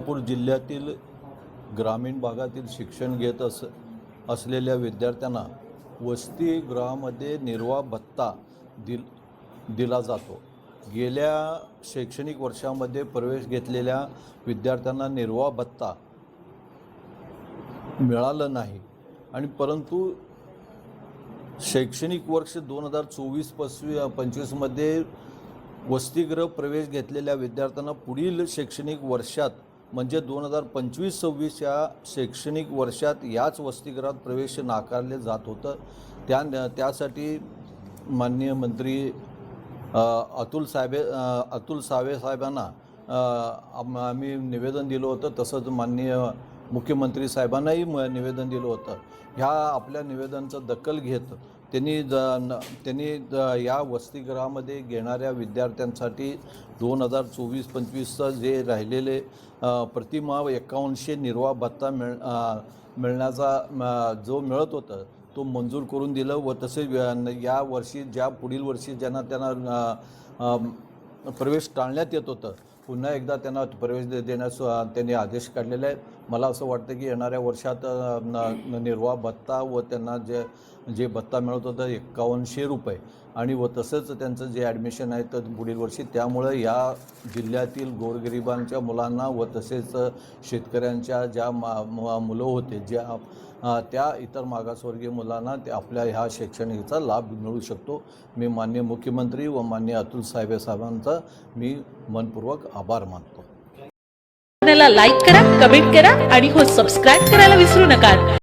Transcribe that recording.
सोलापूर जिल्ह्यातील ग्रामीण भागातील शिक्षण घेत असलेल्या विद्यार्थ्यांना वसतिगृहामध्ये निर्वाह भत्ता दिला जातो। गेल्या शैक्षणिक वर्षामध्ये प्रवेश घेतलेल्या विद्यार्थ्यांना निर्वाह भत्ता मिळाला नाही आणि परंतु शैक्षणिक वर्ष 2024-25 मध्ये वसतिगृह प्रवेश घेतलेल्या विद्यार्थ्यांना पुढील शैक्षणिक वर्षात म्हणजे 2025-26 या शैक्षणिक वर्षात याच वसतिगृहात प्रवेश नाकारले जात होतं। त्यासाठी माननीय मंत्री अतुल सावे साहेबांना आम्ही निवेदन दिलं होतं, तसंच माननीय मुख्यमंत्री साहेबांनाही निवेदन दिलं होतं। ह्या आपल्या निवेदनाचं दखल घेत त्यांनी या वसतिगृहामध्ये घेणाऱ्या विद्यार्थ्यांसाठी 2024-25चं जे राहिलेले प्रतिमाह 5100 निर्वाह भत्ता मिळण्याचा जो मिळत होतं तो मंजूर करून दिलं व तसेच या वर्षी पुढील वर्षी त्यांना प्रवेश टाळण्यात येत होतं पुन्हा एकदा त्यांना प्रवेश देण्यास त्यांनी आदेश काढलेले आहेत। मला असं वाटतं की येणाऱ्या वर्षात निर्वाह भत्ता व त्यांना जे भत्ता मिळत होतं 5100 रुपये आणि व तसंच त्यांचं जे ॲडमिशन आहे तर पुढील वर्षी, त्यामुळे या जिल्ह्यातील गोरगरिबांच्या मुलांना व तसेच शेतकऱ्यांच्या ज्या मुलं होते त्या इतर मागासवर्गीय मुलांना ते आपल्या ह्या शैक्षणिकचा लाभ मिळू शकतो। मी माननीय मुख्यमंत्री व माननीय अतुल साहेबांचा मी मनपूर्वक आभार मानतो। लाईक करा, कमेंट करा आणि हो सबस्क्राइब करायला विसरू नका।